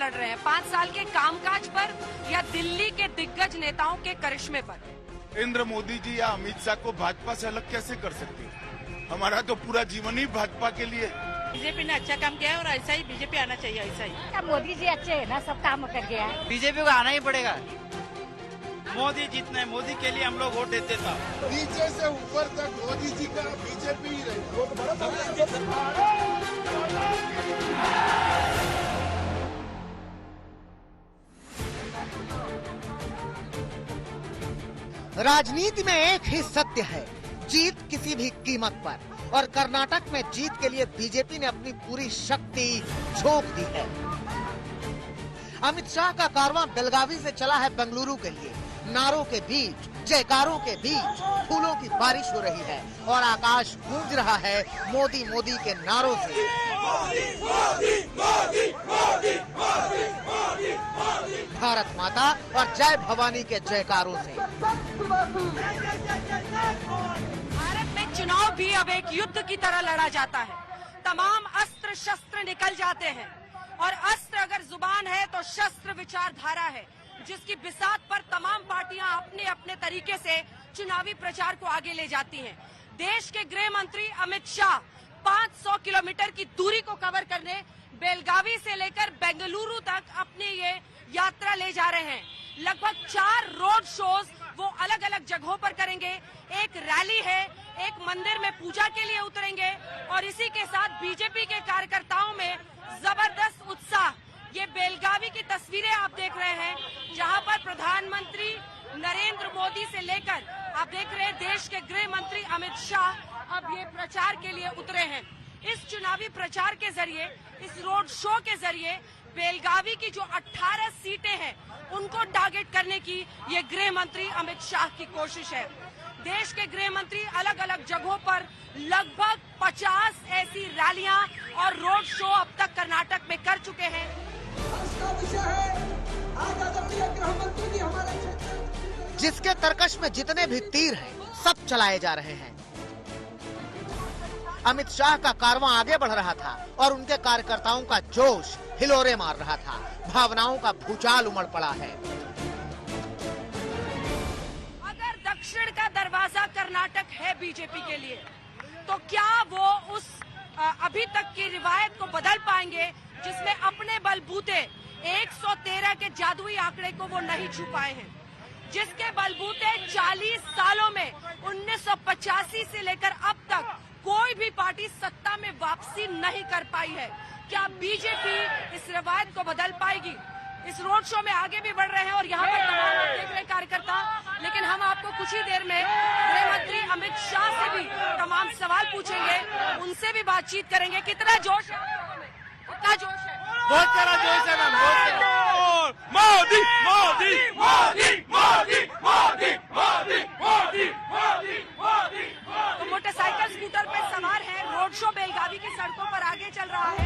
लड़ रहे हैं? 5 साल के कामकाज पर या दिल्ली के दिग्गज नेताओं के करिश्मे पर? नरेंद्र मोदी जी या अमित शाह को भाजपा से अलग कैसे कर सकते हैं? हमारा तो पूरा जीवन ही भाजपा के लिए। बीजेपी ने अच्छा काम किया है और ऐसा ही बीजेपी आना चाहिए, ऐसा ही। मोदी जी अच्छे है ना, सब काम कर गया है। बीजेपी को आना ही पड़ेगा। मोदी जीतना है, मोदी के लिए हम लोग वोट देते था। नीचे से ऊपर तक मोदी जी का बीजेपी ही रही। राजनीति में एक ही सत्य है, जीत किसी भी कीमत पर। और कर्नाटक में जीत के लिए बीजेपी ने अपनी पूरी शक्ति झोंक दी है। अमित शाह का कारवां बेलगावी से चला है बेंगलुरु के लिए। नारों के बीच, जयकारों के बीच फूलों की बारिश हो रही है और आकाश गूंज रहा है मोदी मोदी के नारों से। मोदी, मोदी, मोदी, मोदी, मोदी, मोदी, मोदी। भारत माता और जय भवानी के जयकारों से। भारत में चुनाव भी अब एक युद्ध की तरह लड़ा जाता है। तमाम अस्त्र शस्त्र निकल जाते हैं और अस्त्र अगर जुबान है तो शस्त्र विचारधारा है, जिसकी बिसात पर तमाम पार्टियां अपने अपने तरीके से चुनावी प्रचार को आगे ले जाती हैं। देश के गृह मंत्री अमित शाह 500 किलोमीटर की दूरी को कवर करने बेलगावी से लेकर बेंगलुरु तक अपनी ये यात्रा ले जा रहे हैं। लगभग 4 रोड शोज वो अलग अलग जगहों पर करेंगे। एक रैली है, एक मंदिर में पूजा के लिए उतरेंगे और इसी के साथ बीजेपी के कार्यकर्ताओं में जबरदस्त उत्साह। ये बेलगावी की तस्वीरें आप देख रहे हैं, जहां पर प्रधानमंत्री नरेंद्र मोदी से लेकर आप देख रहे हैं देश के गृह मंत्री अमित शाह अब ये प्रचार के लिए उतरे हैं। इस चुनावी प्रचार के जरिए, इस रोड शो के जरिए बेलगावी की जो 18 सीटें हैं उनको टारगेट करने की ये गृह मंत्री अमित शाह की कोशिश है। देश के गृह मंत्री अलग अलग जगहों पर लगभग 50 ऐसी रैलियां और रोड शो अब तक कर्नाटक में कर चुके हैं। जिसके तरकश में जितने भी तीर हैं, सब चलाए जा रहे हैं। अमित शाह का कारवां आगे बढ़ रहा था और उनके कार्यकर्ताओं का जोश हिलोरे मार रहा था। भावनाओं का भूचाल उमड़ पड़ा है। अगर दक्षिण का दरवाजा कर्नाटक है बीजेपी के लिए, तो क्या वो उस अभी तक की रिवायत को बदल पाएंगे जिसमें अपने बलबूते 113 के जादुई आंकड़े को वो नहीं छू पाए हैं, जिसके बलबूते 40 सालों में 1985 से लेकर अब तक कोई भी पार्टी सत्ता में वापसी नहीं कर पाई है। क्या बीजेपी इस रिवायत को बदल पाएगी? इस रोड शो में आगे भी बढ़ रहे हैं और यहाँ पर तमाम आप देख रहे कार्यकर्ता, लेकिन हम आपको कुछ ही देर में गृह मंत्री अमित शाह से भी तमाम सवाल पूछेंगे, उनसे भी बातचीत करेंगे। कितना जोश है, कितना जोश है? बहुत सारा जोश है मैम, बहुत सारा। मोदी मोदी मोदी मोदी मोदी मोदी मोदी मोदी मोदी। तो मोटरसाइकिल स्कूटर पे सवार है, रोड शो बेलगावी की सड़कों पर आगे चल रहा है।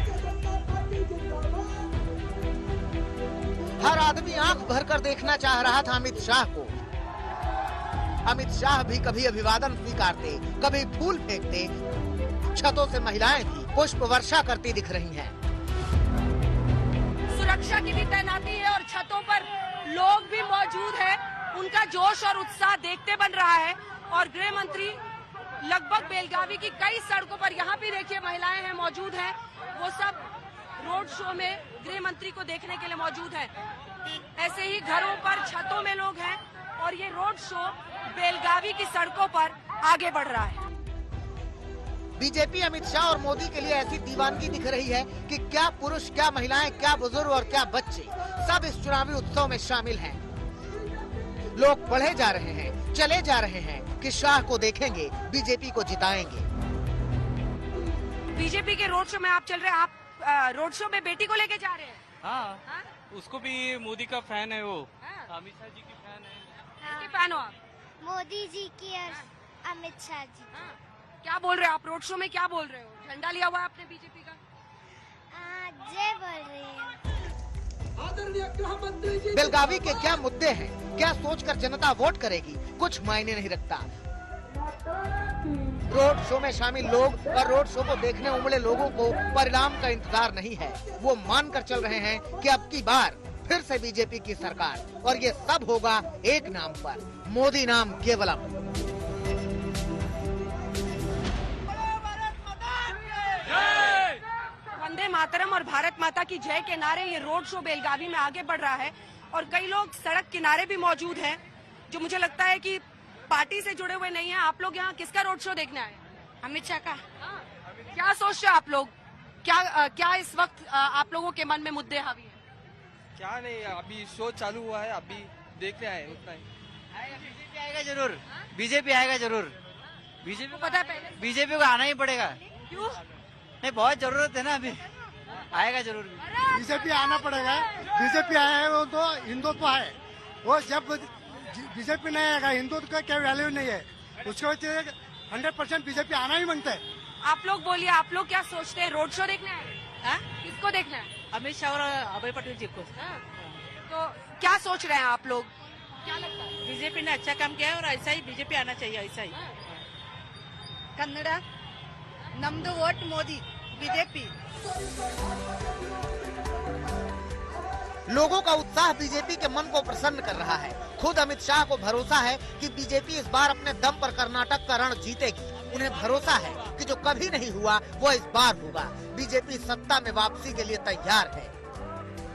हर आदमी आंख भरकर देखना चाह रहा था अमित शाह को। अमित शाह भी कभी अभिवादन स्वीकारते, कभी फूल फेंकते। छतों से महिलाएं भी पुष्प वर्षा करती दिख रही हैं। सुरक्षा की भी तैनाती है और छतों पर लोग भी मौजूद हैं। उनका जोश और उत्साह देखते बन रहा है। और गृह मंत्री लगभग बेलगावी की कई सड़कों पर, यहाँ भी देखिए महिलाएं हैं, मौजूद हैं। वो सब रोड शो में गृह मंत्री को देखने के लिए मौजूद हैं। ऐसे ही घरों पर, छतों में लोग हैं और ये रोड शो बेलगावी की सड़कों पर आगे बढ़ रहा है। बीजेपी अमित शाह और मोदी के लिए ऐसी दीवानगी दिख रही है कि क्या पुरुष, क्या महिलाएं, क्या बुजुर्ग और क्या बच्चे सब इस चुनावी उत्सव में शामिल हैं। लोग बढ़े जा रहे हैं, चले जा रहे हैं कि शाह को देखेंगे, बीजेपी को जिताएंगे। बीजेपी के रोड शो में आप चल रहे हैं, आप रोड शो में बेटी को लेके जा रहे हैं? हाँ, हाँ? उसको भी मोदी का फैन है वो। हाँ? अमित शाह जी की फैन है। किसकी फैन हो आप? मोदी जी की और अमित शाह जी। हाँ? क्या बोल रहे हो आप रोड शो में, क्या बोल रहे हो? झंडा लिया हुआ है आपने बीजेपी का? जय बोल रही है। बेलगावी के क्या मुद्दे हैं, क्या सोचकर जनता वोट करेगी, कुछ मायने नहीं रखता। रोड शो में शामिल लोग और रोड शो को देखने उमड़े लोगों को परिणाम का इंतजार नहीं है। वो मानकर चल रहे हैं कि अब की बार फिर से बीजेपी की सरकार, और ये सब होगा एक नाम पर, मोदी नाम केवलम। वंदे मातरम और भारत माता की जय के नारे ये रोड शो बेलगावी में आगे बढ़ रहा है और कई लोग सड़क किनारे भी मौजूद हैं, जो मुझे लगता है कि पार्टी से जुड़े हुए नहीं हैं। आप लोग यहाँ किसका रोड शो देखने आए? अमित शाह का। क्या सोच रहे हैं आप लोग? क्या इस वक्त आप लोगों के मन में मुद्दे हावी हैं? क्या नहीं, अभी शो चालू हुआ है, अभी देखने आए, उतना ही। बीजेपी आएगा जरूर, बीजेपी आएगा जरूर। बीजेपी पता है पहले? बीजेपी को आना ही पड़ेगा। क्यों? नहीं, बहुत जरूरत है ना, अभी आएगा जरूर। बीजेपी आना पड़ेगा। बीजेपी आया है वो तो हिंदुत्व है। वो जब बीजेपी नहीं आएगा हिंदुत्व का क्या वैल्यू नहीं है। उसके वजह से 100% बीजेपी आना ही बनता है। आप लोग बोलिए, आप लोग क्या सोचते हैं? रोड शो देखने आए? किसको देखना है? अमित शाह और अभय पटेल जी को। तो क्या सोच रहे हैं आप लोग? क्या लगता है? बीजेपी ने अच्छा काम किया है और ऐसा ही बीजेपी आना चाहिए, ऐसा ही। कन्नड़ नम्दु वोट मोदी बीजेपी। लोगों का उत्साह बीजेपी के मन को प्रसन्न कर रहा है। खुद अमित शाह को भरोसा है कि बीजेपी इस बार अपने दम पर कर्नाटक का रण जीतेगी। उन्हें भरोसा है कि जो कभी नहीं हुआ वो इस बार होगा। बीजेपी सत्ता में वापसी के लिए तैयार है,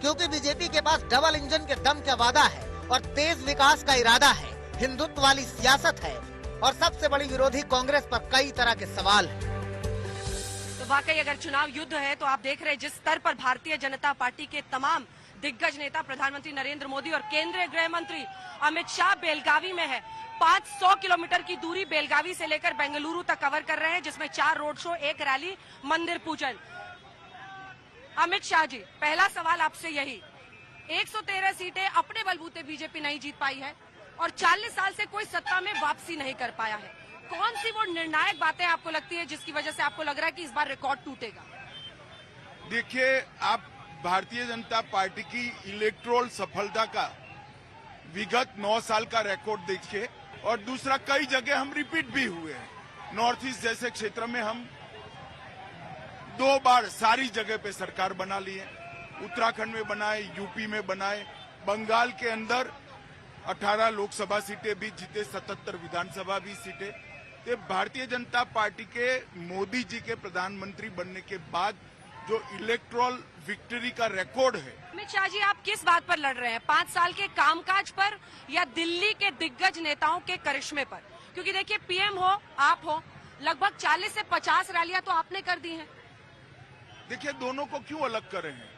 क्योंकि बीजेपी के पास डबल इंजन के दम का वादा है और तेज विकास का इरादा है, हिंदुत्व वाली सियासत है और सबसे बड़ी विरोधी कांग्रेस पर कई तरह के सवाल हैं। तो वाकई अगर चुनाव युद्ध है तो आप देख रहे हैं जिस स्तर पर भारतीय जनता पार्टी के तमाम दिग्गज नेता प्रधानमंत्री नरेंद्र मोदी और केंद्रीय गृह मंत्री अमित शाह बेलगावी में है। 500 किलोमीटर की दूरी बेलगावी से लेकर बेंगलुरु तक कवर कर रहे हैं, जिसमें 4 रोड शो, 1 रैली, मंदिर पूजन। अमित शाह जी, पहला सवाल आपसे यही, 113 सीटें अपने बलबूते बीजेपी नहीं जीत पाई है और 40 साल से कोई सत्ता में वापसी नहीं कर पाया है। कौन सी वो निर्णायक बातें आपको लगती है जिसकी वजह से आपको लग रहा है कि इस बार रिकॉर्ड टूटेगा? देखिए, आप भारतीय जनता पार्टी की इलेक्टोरल सफलता का विगत 9 साल का रिकॉर्ड देखिए, और दूसरा कई जगह हम रिपीट भी हुए हैं। नॉर्थ ईस्ट जैसे क्षेत्र में हम 2 बार सारी जगह पे सरकार बना ली है। उत्तराखंड में बनाए, यूपी में बनाए, बंगाल के अंदर 18 लोकसभा सीटें भी जीते, 77 विधानसभा भी सीटें। तो भारतीय जनता पार्टी के मोदी जी के प्रधानमंत्री बनने के बाद जो इलेक्टोरल विक्ट्री का रिकॉर्ड है। अमित शाह जी, आप किस बात पर लड़ रहे हैं? 5 साल के कामकाज पर या दिल्ली के दिग्गज नेताओं के करिश्मे पर? क्योंकि देखिए, पीएम हो, आप हो, लगभग 40 से 50 रैलियां तो आपने कर दी हैं। देखिए, दोनों को क्यों अलग कर रहे हैं?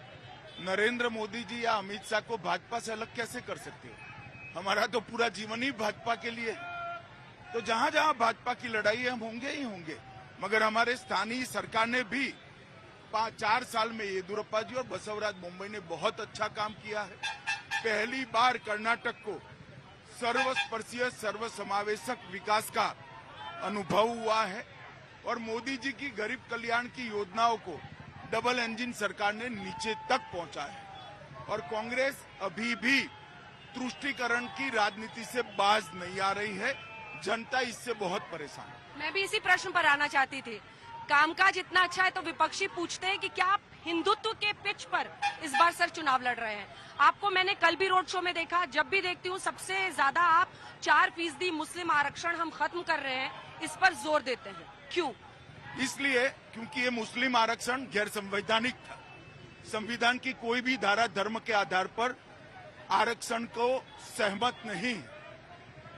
नरेंद्र मोदी जी या अमित शाह को भाजपा से अलग कैसे कर सकते हो? हमारा तो पूरा जीवन ही भाजपा के लिए है। तो जहां जहां भाजपा की लड़ाई है हम होंगे ही होंगे। मगर हमारे स्थानीय सरकार ने भी 4 साल में येदियुरप्पा जी और बसवराज मुंबई ने बहुत अच्छा काम किया है। पहली बार कर्नाटक को सर्वस्पर्शीय सर्वसमावेशक विकास का अनुभव हुआ है और मोदी जी की गरीब कल्याण की योजनाओं को डबल इंजन सरकार ने नीचे तक पहुंचा है। और कांग्रेस अभी भी तुष्टीकरण की राजनीति से बाज नहीं आ रही है। जनता इससे बहुत परेशान है। मैं भी इसी प्रश्न पर आना चाहती थी। कामकाज इतना अच्छा है तो विपक्षी पूछते हैं कि क्या आप हिंदुत्व के पिच पर इस बार सर चुनाव लड़ रहे हैं? आपको मैंने कल भी रोड शो में देखा, जब भी देखती हूँ सबसे ज्यादा आप 4% मुस्लिम आरक्षण हम खत्म कर रहे हैं, इस पर जोर देते हैं। क्यों? इसलिए क्योंकि ये मुस्लिम आरक्षण गैर संवैधानिक था। संविधान की कोई भी धारा धर्म के आधार पर आरक्षण को सहमत नहीं है।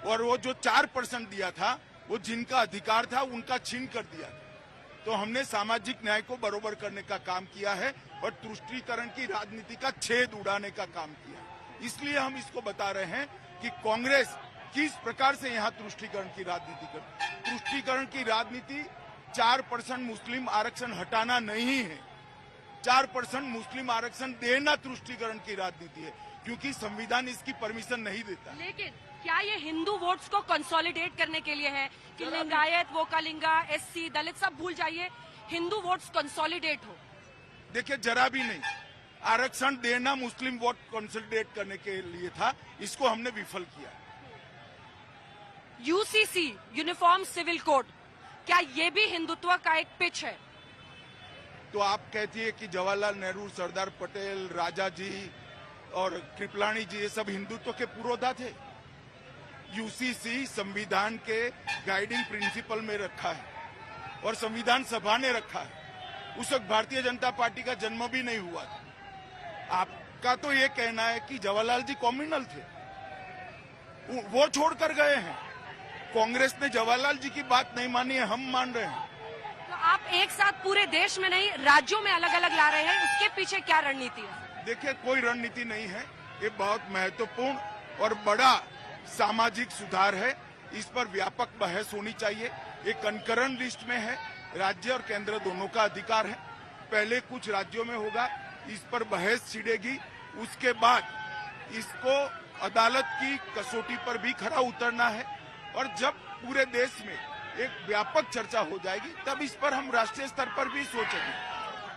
और वो जो 4% दिया था वो जिनका अधिकार था उनका छीन कर दिया था। तो हमने सामाजिक न्याय को बरोबर करने का काम किया है और तुष्टीकरण की राजनीति का छेद उड़ाने का काम किया है। इसलिए हम इसको बता रहे हैं कि कांग्रेस किस प्रकार से यहाँ तुष्टीकरण की राजनीति करती। तुष्टीकरण की राजनीति 4% मुस्लिम आरक्षण हटाना नहीं है, 4% मुस्लिम आरक्षण देना तुष्टीकरण की राजनीति है, क्योंकि संविधान इसकी परमिशन नहीं देता। लेकिन क्या ये हिंदू वोट्स को कंसोलिडेट करने के लिए है कि लिंगायत, वोकालिंगा, एससी, दलित सब भूल जाइए, हिंदू वोट्स कंसोलिडेट हो? देखिए, जरा भी नहीं। आरक्षण देना मुस्लिम वोट कंसोलिडेट करने के लिए था, इसको हमने विफल किया। यूसीसी, यूनिफॉर्म सिविल कोड, क्या ये भी हिंदुत्व का एक पिच है? तो आप कहती है कि जवाहरलाल नेहरू, सरदार पटेल, राजा जी और कृपलानी जी ये सब हिंदुत्व के पुरोधा थे? यूसीसी संविधान के गाइडिंग प्रिंसिपल में रखा है और संविधान सभा ने रखा है। उस वक्त भारतीय जनता पार्टी का जन्म भी नहीं हुआ था। आपका तो ये कहना है कि जवाहरलाल जी कम्युनल थे, वो छोड़कर गए हैं। कांग्रेस ने जवाहरलाल जी की बात नहीं मानी है, हम मान रहे हैं। तो आप एक साथ पूरे देश में नहीं, राज्यों में अलग अलग ला रहे हैं, उसके पीछे क्या रणनीति है? देखिए, कोई रणनीति नहीं है। ये बहुत महत्वपूर्ण और बड़ा सामाजिक सुधार है। इस पर व्यापक बहस होनी चाहिए। ये कंकरन लिस्ट में है, राज्य और केंद्र दोनों का अधिकार है। पहले कुछ राज्यों में होगा, इस पर बहस छिड़ेगी, उसके बाद इसको अदालत की कसौटी पर भी खरा उतरना है और जब पूरे देश में एक व्यापक चर्चा हो जाएगी तब इस पर हम राष्ट्रीय स्तर पर भी सोचेंगे।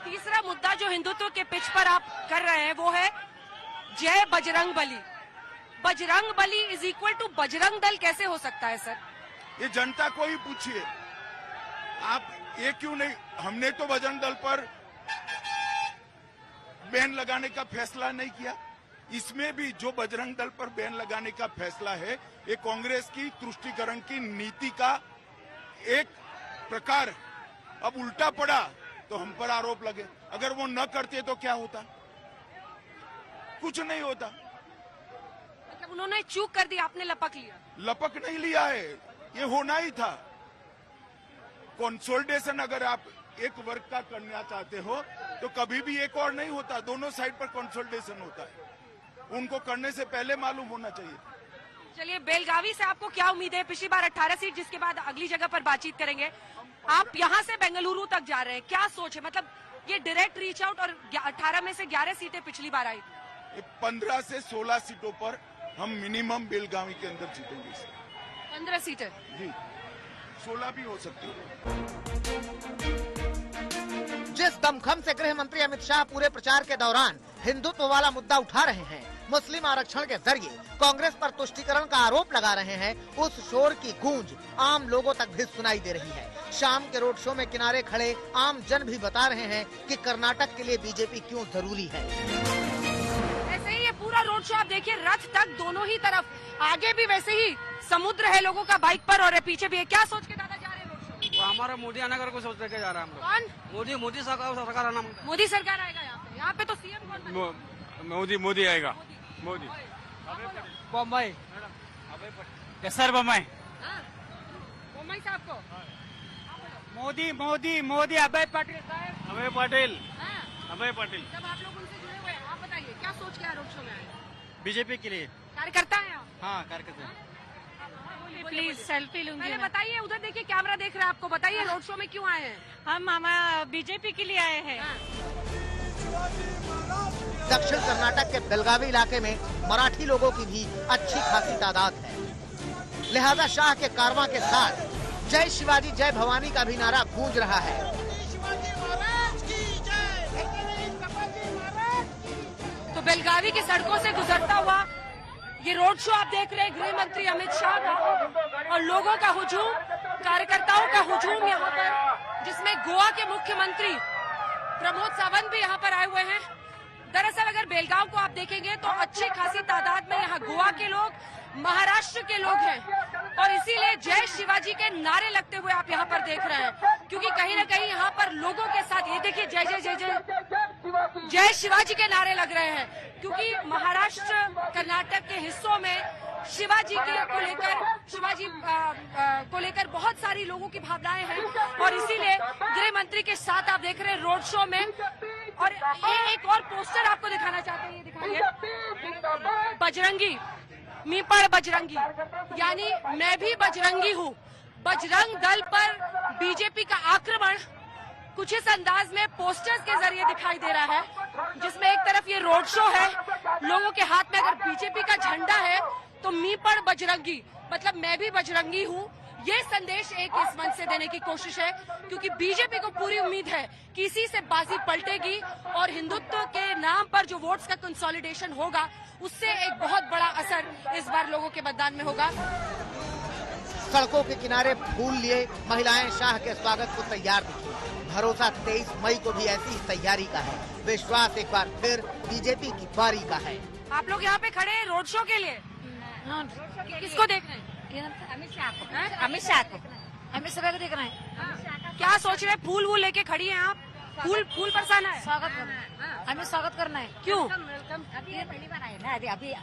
तीसरा मुद्दा जो हिंदुत्व के पिच पर आप कर रहे हैं वो है जय Bajrang Bali. Bajrang Bali is equal to Bajrang Dal कैसे हो सकता है सर? ये जनता को ही पूछिए। आप ये क्यों नहीं, हमने तो बजरंग दल पर बैन लगाने का फैसला नहीं किया। इसमें भी जो बजरंग दल पर बैन लगाने का फैसला है ये कांग्रेस की तुष्टीकरण की नीति का एक प्रकार। अब उल्टा पड़ा तो हम पर आरोप लगे। अगर वो न करते तो क्या होता? कुछ नहीं होता। मतलब उन्होंने चूक कर दी, आपने लपक लिया। लपक नहीं लिया है, ये होना ही था। कंसोलिडेशन अगर आप एक वर्ग का करना चाहते हो तो कभी भी एक और नहीं होता, दोनों साइड पर कंसोलिडेशन होता है। उनको करने से पहले मालूम होना चाहिए। चलिए, बेलगावी से आपको क्या उम्मीद है? पिछली बार 18 सीट, जिसके बाद अगली जगह पर बातचीत करेंगे। आप यहाँ से बेंगलुरु तक जा रहे हैं, क्या सोच है? मतलब ये डायरेक्ट रीच आउट और 18 में से 11 सीटें पिछली बार आई थी। 15 से 16 सीटों पर हम मिनिमम बेलगावी के अंदर जीतेंगे। 15 सीटें जी, 16 भी हो सकती है। जिस दमखम से गृह मंत्री अमित शाह पूरे प्रचार के दौरान हिंदुत्व वाला मुद्दा उठा रहे हैं, मुस्लिम आरक्षण के जरिए कांग्रेस पर तुष्टीकरण का आरोप लगा रहे हैं, उस शोर की गूंज आम लोगों तक भी सुनाई दे रही है। शाम के रोड शो में किनारे खड़े आम जन भी बता रहे हैं कि कर्नाटक के लिए बीजेपी क्यों जरूरी है। ऐसे ही ये पूरा रोड शो आप देखिए, रथ तक दोनों ही तरफ, आगे भी वैसे ही समुद्र है लोगों का बाइक पर और पीछे भी है। क्या सोच के दादा जा रहे हैं रोड शो? वो हमारा मोदी आने का सोच लेके जा रहा है हम लोग। कौन? मोदी सरकार आना। मोदी सरकार आएगा यहाँ पे? यहाँ पे तो सीएम कौन बनेगा? मोदी आएगा। मोदी बम्बई सर, बम्बई बम्बई साहब को मोदी अभय पाटिल साहब। अभय पाटिल। जब आप लोग उनसे जुड़े हुए हैं, आप बताइए क्या सोच के रोड शो में आए? बीजेपी के लिए कार्यकर्ता है आप? हाँ, कार्यकर्ता। प्लीज सेल्फी लूंगी। पहले बताइए, उधर देखिए, कैमरा देख रहे हैं आपको, बताइए रोड शो में क्यों आए हैं? हम बीजेपी के लिए आए हैं। दक्षिण कर्नाटक के बेलगावी इलाके में मराठी लोगों की भी अच्छी खासी तादाद है, लिहाजा शाह के कारवां के साथ जय शिवाजी जय भवानी का भी नारा गूंज रहा है। तो बेलगावी की सड़कों से गुजरता हुआ ये रोड शो आप देख रहे हैं, गृह मंत्री अमित शाह का और लोगों का हुजूम, कार्यकर्ताओं का हुजूम यहाँ पर, जिसमें गोवा के मुख्यमंत्री प्रमोद सावंत भी यहाँ पर आए हुए हैं। दरअसल अगर बेलगांव को आप देखेंगे तो अच्छी खासी तादाद में यहाँ गोवा के लोग, महाराष्ट्र के लोग हैं और इसीलिए जय शिवाजी के नारे लगते हुए आप यहाँ पर देख रहे हैं, क्योंकि कहीं न कहीं यहाँ पर लोगों के साथ ये देखिए जय जय जय जय जय शिवाजी के नारे लग रहे हैं, क्योंकि महाराष्ट्र कर्नाटक के हिस्सों में शिवाजी को लेकर बहुत सारी लोगों की भावनाएं हैं और इसीलिए गृह मंत्री के साथ आप देख रहे हैं रोड शो में। और एक और पोस्टर आपको दिखाना चाहते हैं, ये दिखाइए, बजरंगी मीपड़ बजरंगी, यानी मैं भी बजरंगी हूँ। बजरंग दल पर बीजेपी का आक्रमण कुछ इस अंदाज में पोस्टर्स के जरिए दिखाई दे रहा है, जिसमें एक तरफ ये रोड शो है, लोगों के हाथ में अगर बीजेपी का झंडा है तो मीपड़ बजरंगी मतलब मैं भी बजरंगी हूँ। ये संदेश एक इस मंच से देने की कोशिश है, क्योंकि बीजेपी को पूरी उम्मीद है कि इसी से बाजी पलटेगी और हिंदुत्व के नाम पर जो वोट्स का कंसोलिडेशन होगा उससे एक बहुत बड़ा असर इस बार लोगों के मतदान में होगा। सड़कों के किनारे फूल लिए महिलाएं शाह के स्वागत को तैयार दिखी। भरोसा 23 मई को भी ऐसी ही तैयारी का है। विश्वास एक बार फिर बीजेपी की बारी का है। आप लोग यहाँ पे खड़े हैं रोड शो के लिए, किसको देख रहे हैं? अमित शाह को, अमित शाह को, अमित शाह को देख रहे हैं। क्या सोच रहे हैं? फूल वूल लेके खड़ी हैं आप? फूल बरसाना है, स्वागत करना है, हमें स्वागत करना है। क्यों? अभी ये पहली बार आए ना, अभी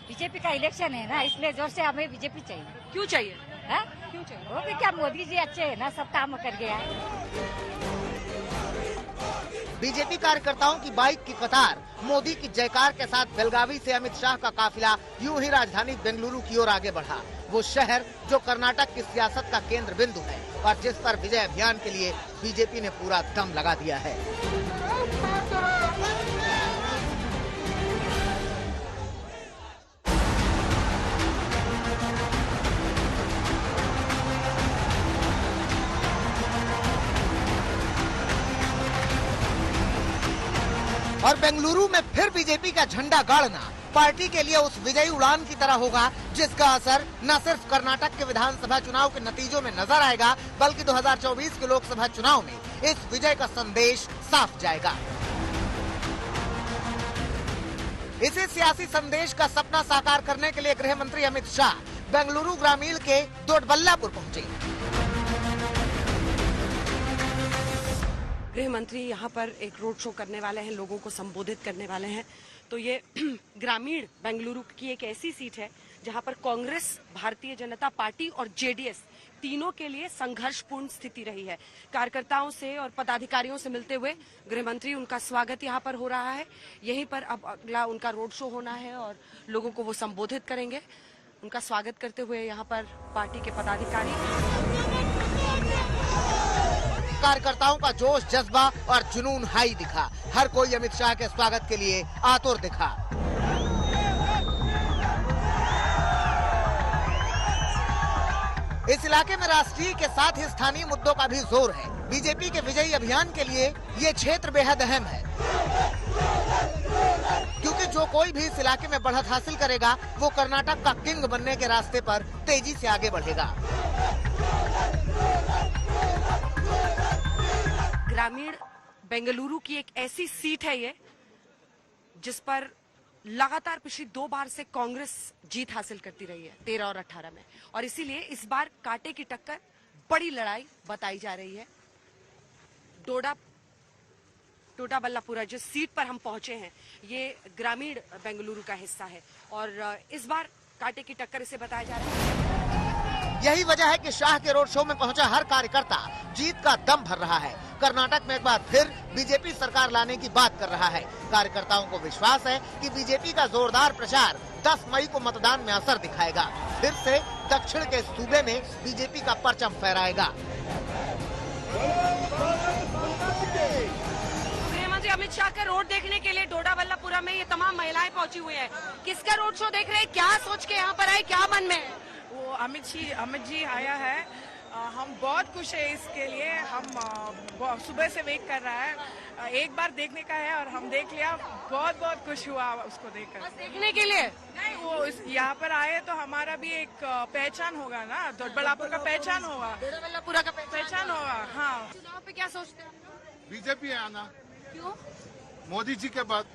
बीजेपी का इलेक्शन है ना, इसलिए जोर से हमें बीजेपी चाहिए। क्यों चाहिए? है? क्यों चाहिए? वो भी क्या, मोदी जी अच्छे है ना, सब काम कर गया है। बीजेपी कार्यकर्ताओं की बाइक की कतार, मोदी की जयकार के साथ बेलगावी से अमित शाह का काफिला यूं ही राजधानी बेंगलुरु की ओर आगे बढ़ा। वो शहर जो कर्नाटक की सियासत का केंद्र बिंदु है और जिस पर विजय अभियान के लिए बीजेपी ने पूरा दम लगा दिया है। और बेंगलुरु में फिर बीजेपी का झंडा गाड़ना पार्टी के लिए उस विजयी उड़ान की तरह होगा जिसका असर न सिर्फ कर्नाटक के विधानसभा चुनाव के नतीजों में नजर आएगा, बल्कि 2024 के लोकसभा चुनाव में इस विजय का संदेश साफ जाएगा। इसी सियासी संदेश का सपना साकार करने के लिए गृह मंत्री अमित शाह बेंगलुरु ग्रामीण के दोडबल्लापुर पहुंचे। गृह मंत्री यहाँ पर एक रोड शो करने वाले हैं, लोगों को संबोधित करने वाले हैं। तो ये ग्रामीण बेंगलुरु की एक ऐसी सीट है जहाँ पर कांग्रेस, भारतीय जनता पार्टी और जेडीएस तीनों के लिए संघर्षपूर्ण स्थिति रही है। कार्यकर्ताओं से और पदाधिकारियों से मिलते हुए गृह मंत्री, उनका स्वागत यहाँ पर हो रहा है। यहीं पर अब अगला उनका रोड शो होना है और लोगों को वो संबोधित करेंगे। उनका स्वागत करते हुए यहाँ पर पार्टी के पदाधिकारी। कार्यकर्ताओं का जोश, जज्बा और जुनून हाई दिखा। हर कोई अमित शाह के स्वागत के लिए आतुर दिखा। इस इलाके में राष्ट्रीय के साथ ही स्थानीय मुद्दों का भी जोर है। बीजेपी के विजयी अभियान के लिए ये क्षेत्र बेहद अहम है, क्योंकि जो कोई भी इस इलाके में बढ़त हासिल करेगा वो कर्नाटक का किंग बनने के रास्ते पर तेजी से आगे बढ़ेगा। ग्रामीण बेंगलुरु की एक ऐसी सीट है ये जिस पर लगातार पिछली 2 बार से कांग्रेस जीत हासिल करती रही है, 13 और 18 में, और इसीलिए इस बार कांटे की टक्कर, बड़ी लड़ाई बताई जा रही है। दोडाबल्लापुरा जिस सीट पर हम पहुंचे हैं ये ग्रामीण बेंगलुरु का हिस्सा है और इस बार कांटे की टक्कर इसे बताया जा रहा है। यही वजह है कि शाह के रोड शो में पहुंचा हर कार्यकर्ता जीत का दम भर रहा है। कर्नाटक में एक बार फिर बीजेपी सरकार लाने की बात कर रहा है। कार्यकर्ताओं को विश्वास है कि बीजेपी का जोरदार प्रचार 10 मई को मतदान में असर दिखाएगा। फिर से दक्षिण के सूबे में बीजेपी का परचम फहराएगा। गृहमंत्री अमित शाह का रोड देखने के लिए दोडाबल्लापुरा में ये तमाम महिलाएं पहुंची हुई है। किसका रोड शो देख रहे हैं? क्या सोच के यहाँ पर आए? क्या मन में? वो अमित जी आया है। हम बहुत खुश है इसके लिए। हम सुबह से वेट कर रहा है, एक बार देखने का है और हम देख लिया। बहुत खुश हुआ उसको देखकर। देखने के लिए नहीं, वो यहाँ पर आए तो हमारा भी एक पहचान होगा ना, दोडबल्लापुर का पहचान होगा, दोडाबल्लापुरा का पहचान होगा। हाँ, चुनाव पे क्या सोचते हैं? बीजेपी आना। क्यों? मोदी जी के बाद।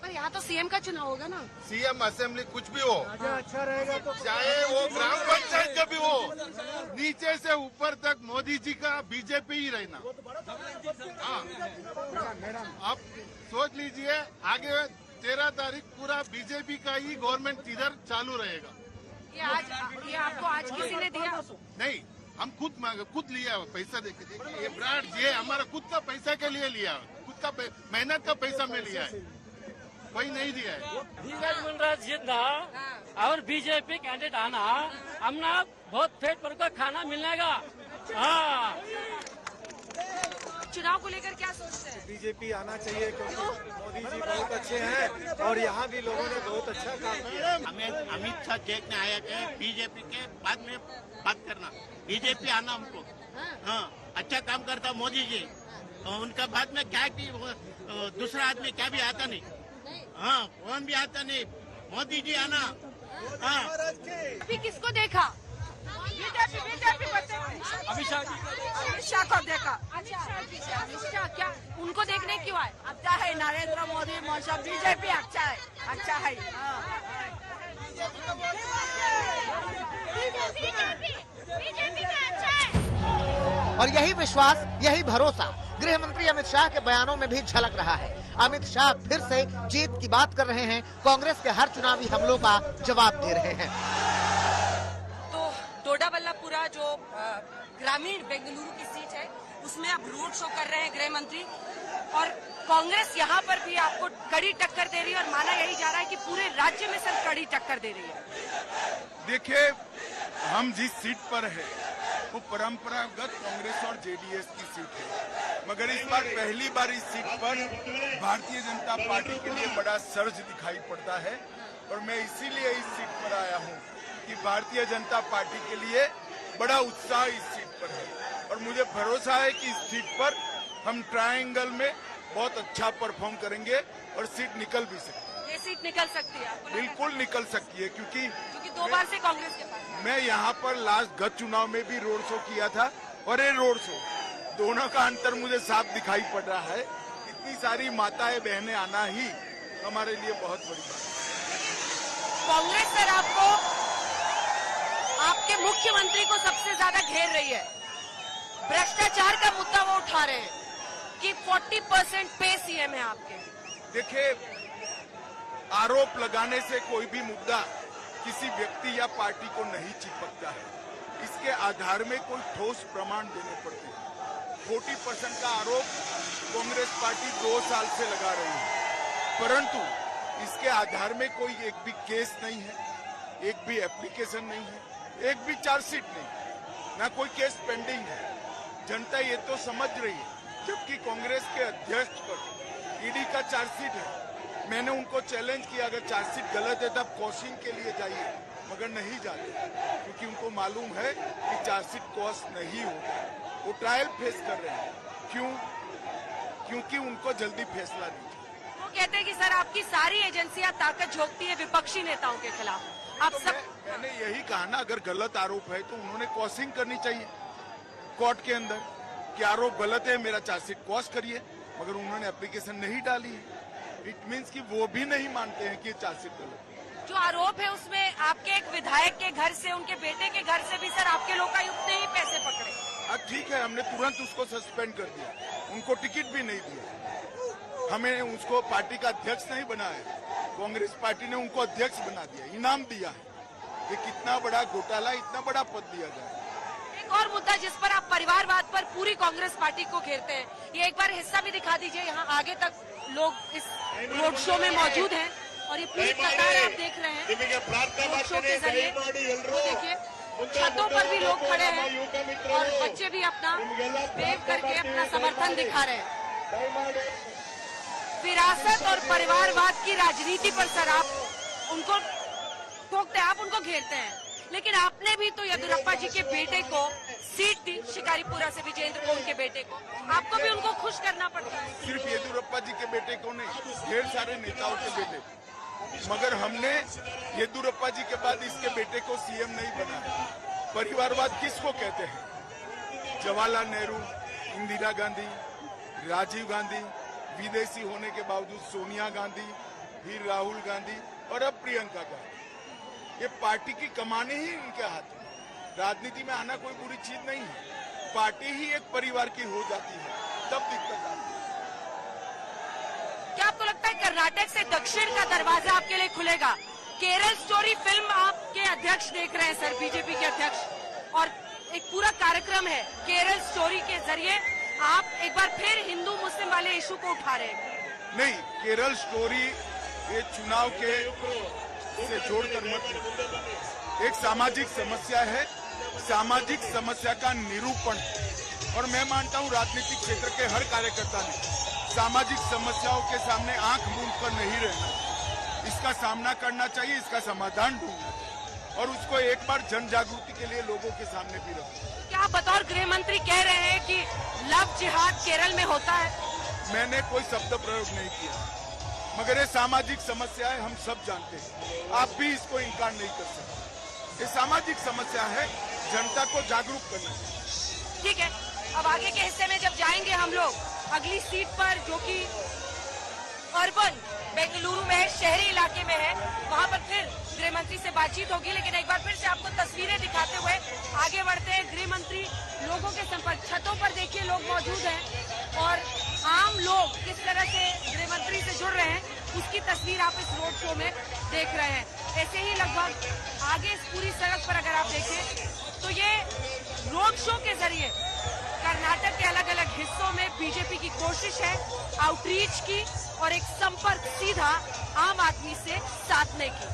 पर यहाँ तो सीएम का चुनाव होगा ना। सीएम, असेंबली, कुछ भी हो, अच्छा रहेगा तो चाहे वो ग्राम पंचायत का भी हो, नीचे से ऊपर तक मोदी जी का बीजेपी ही रहना। हाँ, आप सोच लीजिए आगे 13 तारीख पूरा बीजेपी का ही गवर्नमेंट इधर चालू रहेगा। ये आपको आज किसी ने दिया? नहीं, हम खुद लिया पैसा देके। देखिए ये ब्रांड ये हमारा खुद का पैसा के लिए लिया, खुद का मेहनत का पैसा में लिया है, कोई नहीं दिया है। धीरज मुंडा जीतना और बीजेपी कैंडिडेट आना, हमने बहुत पेट भर का खाना मिलेगा। हाँ, चुनाव को लेकर क्या सोचते हैं? बीजेपी आना चाहिए क्योंकि मोदी जी बहुत अच्छे हैं और यहाँ भी लोगों ने बहुत अच्छा काम किया। हमें अमित शाह देखने आया कि बीजेपी के बाद में बात करना, बीजेपी आना हमको। हाँ, अच्छा काम करता मोदी जी, उनका बाद में क्या की दूसरा आदमी क्या भी आता नहीं। हाँ, कौन भी आता नहीं, मोदी जी आना। हाँ, अभी किसको देखा? बीजेपी अमित शाह अमित शाह को देखा। अमित शाह क्या उनको देखने क्यों आए? अच्छा है नरेंद्र मोदी मोदी बीजेपी अच्छा है, अच्छा है। और यही विश्वास, यही भरोसा गृह मंत्री अमित शाह के बयानों में भी झलक रहा है। अमित शाह फिर से जीत की बात कर रहे हैं, कांग्रेस के हर चुनावी हमलों का जवाब दे रहे हैं। तो डोडाबल्लापुरा जो ग्रामीण बेंगलुरु की सीट है उसमें अब रोड शो कर रहे हैं गृह मंत्री, और कांग्रेस यहाँ पर भी आपको कड़ी टक्कर दे रही है और माना यही जा रहा है कि पूरे राज्य में सर कड़ी टक्कर दे रही है। देखिए, हम जिस सीट पर है वो परंपरागत कांग्रेस और जेडीएस की सीट है, मगर इस बार पहली बार इस सीट पर भारतीय जनता पार्टी के लिए बड़ा सर्ज दिखाई पड़ता है, और मैं इसीलिए इस सीट पर आया हूं कि भारतीय जनता पार्टी के लिए बड़ा उत्साह इस सीट पर है, और मुझे भरोसा है कि इस सीट पर हम ट्रायंगल में बहुत अच्छा परफॉर्म करेंगे और सीट निकल भी सकती है। ये सीट निकल सकती है आपको? बिल्कुल निकल सकती है, क्योंकि 2 बार से कांग्रेस के पास। मैं यहाँ पर गत चुनाव में भी रोड शो किया था, और ये रोड शो दोनों का अंतर मुझे साफ दिखाई पड़ रहा है। इतनी सारी माताएं बहनें आना ही हमारे लिए बहुत बड़ी बात है। कांग्रेस सर आपको, आपके मुख्यमंत्री को सबसे ज्यादा घेर रही है, भ्रष्टाचार का मुद्दा वो उठा रहे हैं कि 40% पे सीएम है आपके। देखिए, आरोप लगाने से कोई भी मुद्दा किसी व्यक्ति या पार्टी को नहीं चिपकता है, इसके आधार में कोई ठोस प्रमाण देने पड़ते हैं। 40% का आरोप कांग्रेस पार्टी 2 साल से लगा रही है, परंतु इसके आधार में कोई एक भी केस नहीं है, एक भी एप्लीकेशन नहीं है, एक भी चार्जशीट नहीं, ना कोई केस पेंडिंग है। जनता ये तो समझ रही है, जबकि कांग्रेस के अध्यक्ष पर ईडी का चार्जशीट है। मैंने उनको चैलेंज किया, अगर चार्जशीट गलत है तब क्वेश्चन के लिए जाइए, मगर नहीं जाते, क्योंकि उनको मालूम है कि चार्जशीट क्रॉस नहीं होगा। वो ट्रायल फेस कर रहे हैं। क्यों? क्योंकि उनको जल्दी फैसला दीजिए। वो कहते हैं कि सर आपकी सारी एजेंसियां ताकत झोंकती है विपक्षी नेताओं के खिलाफ। आप तो सब मैंने यही कहा ना, अगर गलत आरोप है तो उन्होंने क्रॉसिंग करनी चाहिए कोर्ट के अंदर कि आरोप गलत है, मेरा चार्जशीट क्रॉस करिए, मगर उन्होंने एप्लीकेशन नहीं डाली है। इट मीन्स कि वो भी नहीं मानते हैं कि ये चार्जशीट गलत है। जो आरोप है उसमें आपके एक विधायक के घर से, उनके बेटे के घर से भी सर आपके लोकायुक्त ने ही पैसे पकड़े। ठीक है, हमने तुरंत उसको सस्पेंड कर दिया, उनको टिकट भी नहीं दिया। हमें उसको पार्टी का अध्यक्ष नहीं बनाया, कांग्रेस पार्टी ने उनको अध्यक्ष बना दिया, इनाम दिया है। ये कितना बड़ा घोटाला, इतना बड़ा पद दिया जाए। एक और मुद्दा जिस पर आप परिवारवाद पर पूरी कांग्रेस पार्टी को घेरते हैं, ये एक बार हिस्सा भी दिखा दीजिए। यहाँ आगे तक लोग इस रोड शो में मौजूद हैं और ये पूरी कतार आप देख रहे हैं रोड शो के जरिए। तो देखिए, छतों पर भी लोग खड़े हैं और बच्चे भी अपना वेव करके अपना समर्थन दिखा रहे हैं। विरासत और परिवारवाद की राजनीति पर सर आप उनको टोकते हैं, आप उनको घेरते हैं, लेकिन आपने भी तो येदियुरप्पा जी के बेटे को सीट दी, शिकारीपुरा से विजेंद्र को, उनके बेटे को। आपको भी उनको खुश करना पड़ता है। सिर्फ येदियुरप्पा जी के बेटे को नहीं, ढेर सारे नेताओं के बेटे, मगर हमने येदियुरप्पा जी के बाद इसके बेटे को सीएम नहीं बनाया। परिवारवाद किसको कहते हैं? जवाहरलाल नेहरू, इंदिरा गांधी, राजीव गांधी, विदेशी होने के बावजूद सोनिया गांधी, फिर राहुल गांधी और अब प्रियंका गांधी। ये पार्टी की कमाने ही इनके हाथ में। राजनीति में आना कोई बुरी चीज नहीं है, पार्टी ही एक परिवार की हो जाती है, तब दिक्कत आती है। क्या आपको लगता है कर्नाटक से दक्षिण का दरवाजा आपके लिए खुलेगा? केरल स्टोरी फिल्म आपके अध्यक्ष देख रहे हैं सर, बीजेपी के अध्यक्ष, और एक पूरा कार्यक्रम है केरल स्टोरी के जरिए आप एक बार फिर हिंदू मुस्लिम वाले इशू को उठा रहे हैं। नहीं, केरल स्टोरी ये चुनाव के से जोड़कर मत, एक सामाजिक समस्या है, सामाजिक समस्या का निरूपण, और मैं मानता हूं राजनीतिक क्षेत्र के हर कार्यकर्ता ने सामाजिक समस्याओं के सामने आंख मूंद कर नहीं रहना, इसका सामना करना चाहिए, इसका समाधान ढूंढना चाहिए, और उसको एक बार जन जागृति के लिए लोगों के सामने भी रखना। क्या आप बतौर गृह मंत्री कह रहे हैं कि लव जिहाद केरल में होता है? मैंने कोई शब्द प्रयोग नहीं किया, मगर ये सामाजिक समस्या है, हम सब जानते हैं, आप भी इसको इनकार नहीं कर सकते। ये सामाजिक समस्या है, जनता को जागरूक करना। ठीक है, अब आगे के हिस्से में जब जाएंगे हम लोग अगली सीट पर, जो कि अर्बन बेंगलुरु में है, शहरी इलाके में है, वहां पर फिर गृह मंत्री से बातचीत होगी। लेकिन एक बार फिर से आपको तस्वीरें दिखाते हुए आगे बढ़ते हैं। गृह मंत्री लोगों के संपर्क, छतों पर देखिए लोग मौजूद हैं और आम लोग किस तरह से गृह मंत्री से जुड़ रहे हैं उसकी तस्वीर आप इस रोड शो में देख रहे हैं। ऐसे ही लगभग आगे इस पूरी सड़क पर अगर आप देखें तो ये रोड शो के जरिए कर्नाटक के अलग अलग हिस्सों में बीजेपी की कोशिश है आउटरीच की और एक संपर्क सीधा आम आदमी से साधने की।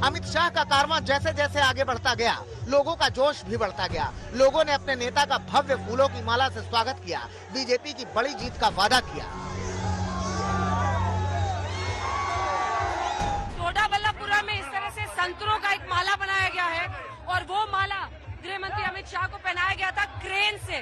अमित शाह का कारवां जैसे जैसे आगे बढ़ता गया, लोगों का जोश भी बढ़ता गया। लोगों ने अपने नेता का भव्य फूलों की माला से स्वागत किया, बीजेपी की बड़ी जीत का वादा किया। टोडाबल्लापुरम में इस तरह से संतरों का एक माला बनाया गया है और वो माला गृह मंत्री अमित शाह को पहनाया गया था क्रेन से,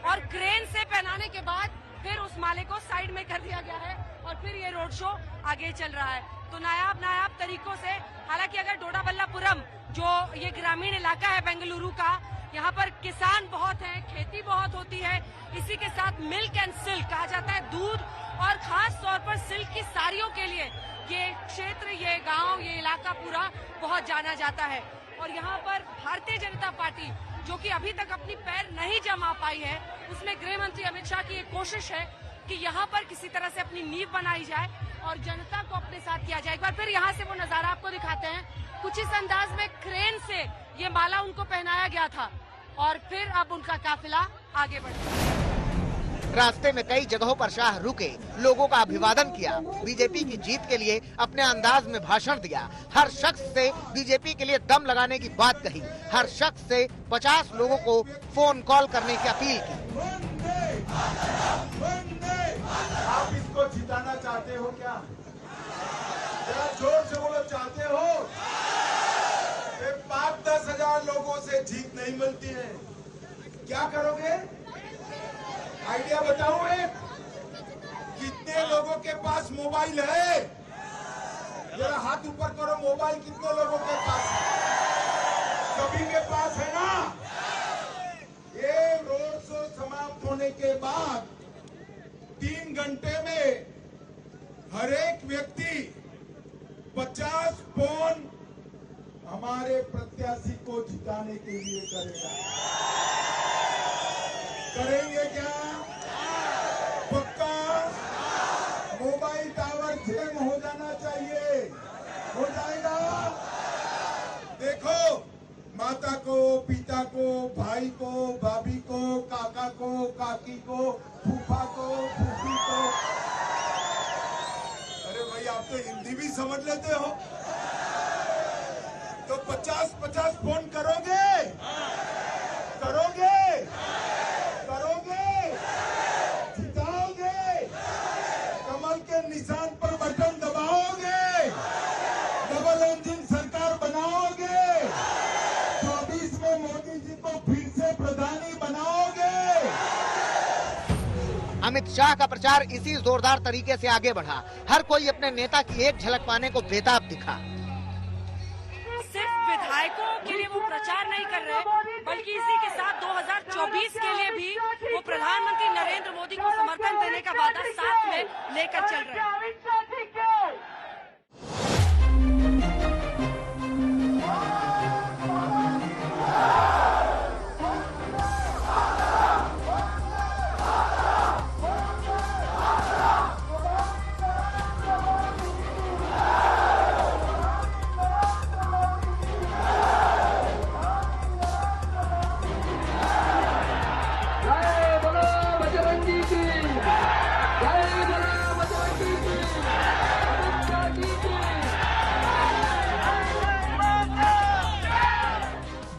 और क्रेन से पहनाने के बाद फिर उस माले को साइड में कर दिया गया है और फिर ये रोड शो आगे चल रहा है। तो नायाब तरीकों से, हालांकि अगर टोडाबल्लापुरम जो ये ग्रामीण इलाका है बेंगलुरु का, यहाँ पर किसान बहुत हैं, खेती बहुत होती है, इसी के साथ मिल्क एंड सिल्क कहा जाता है, दूध और खास तौर पर सिल्क की साड़ियों के लिए ये क्षेत्र, ये गांव, ये इलाका पूरा बहुत जाना जाता है। और यहाँ पर भारतीय जनता पार्टी जो कि अभी तक अपनी पैर नहीं जमा पाई है, उसमें गृह मंत्री अमित शाह की एक कोशिश है कि यहाँ पर किसी तरह से अपनी नींव बनाई जाए और जनता को अपने साथ किया जाए। एक बार फिर यहाँ से वो नजारा आपको दिखाते हैं। कुछ इस अंदाज में क्रेन से ये माला उनको पहनाया गया था और फिर अब उनका काफिला आगे बढ़ा। रास्ते में कई जगहों पर शाह रुके, लोगों का अभिवादन किया, बीजेपी की जीत के लिए अपने अंदाज में भाषण दिया। हर शख्स से बीजेपी के लिए दम लगाने की बात कही, हर शख्स से 50 लोगों को फोन कॉल करने की अपील की। आप इसको जिताना चाहते हो क्या? जरा जोर से बोलो, चाहते हो? 5-10 हजार लोगों से जीत नहीं मिलती है, क्या करोगे? आइडिया बताऊं एक? कितने लोगों के पास मोबाइल है? जरा हाथ ऊपर करो, मोबाइल कितने लोगों के पास है? सभी के पास है ना? ये रोड शो समाप्त होने के बाद 3 घंटे में हर एक व्यक्ति 50 फोन हमारे प्रत्याशी को जिताने के लिए करेगा। करेंगे क्या? पक्का? मोबाइल टावर जैम हो जाना चाहिए, हो जाएगा? देखो, माता को, पिता को, भाई को, भाभी को, काका को, काकी को, फूफा को, फूफी को। अरे भाई, आप तो हिंदी भी समझ लेते हो। तो 50-50 फोन करोगे? करोगे? जिताओगे? कमल के निशान पर बटन दबाओगे? डबल इंजन सरकार बनाओगे? 24 में मोदी जी को फिर से प्रधानी बनाओगे? अमित शाह का प्रचार इसी जोरदार तरीके से आगे बढ़ा। हर कोई अपने नेता की एक झलक पाने को बेताब दिखा। सिर्फ विधायकों के लिए वो प्रचार नहीं कर रहे, बल्कि इसी के साथ 2024 के लिए भी वो प्रधानमंत्री नरेंद्र मोदी को समर्थन देने का वादा साथ में लेकर चल रहे हैं।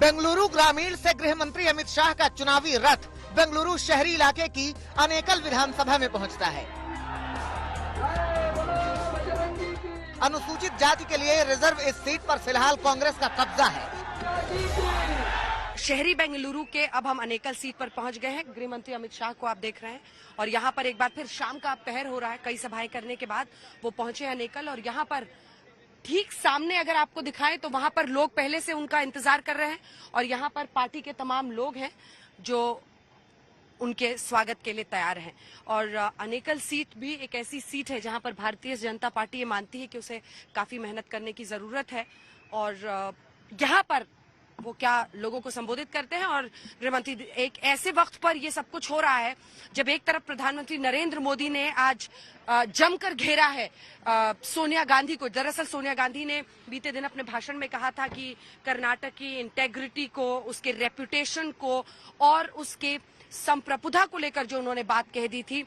बेंगलुरु ग्रामीण से गृह मंत्री अमित शाह का चुनावी रथ बेंगलुरु शहरी इलाके की अनेकल विधानसभा में पहुंचता है। अनुसूचित जाति के लिए रिजर्व इस सीट पर फिलहाल कांग्रेस का कब्जा है। शहरी बेंगलुरु के अब हम अनेकल सीट पर पहुंच गए हैं। गृह मंत्री अमित शाह को आप देख रहे हैं और यहाँ पर एक बार फिर शाम का पहर हो रहा है। कई सभाएं करने के बाद वो पहुंचे अनेकल और यहाँ पर ठीक सामने अगर आपको दिखाएं तो वहां पर लोग पहले से उनका इंतजार कर रहे हैं और यहाँ पर पार्टी के तमाम लोग हैं जो उनके स्वागत के लिए तैयार हैं। और अनेकल सीट भी एक ऐसी सीट है जहां पर भारतीय जनता पार्टी ये मानती है कि उसे काफी मेहनत करने की जरूरत है और यहाँ पर वो क्या लोगों को संबोधित करते हैं। और गृहमंत्री, एक ऐसे वक्त पर ये सब कुछ हो रहा है जब एक तरफ प्रधानमंत्री नरेंद्र मोदी ने आज जमकर घेरा है सोनिया गांधी को। दरअसल सोनिया गांधी ने बीते दिन अपने भाषण में कहा था कि कर्नाटक की इंटेग्रिटी को, उसके रेपुटेशन को और उसके संप्रभुता को लेकर जो उन्होंने बात कह दी थी,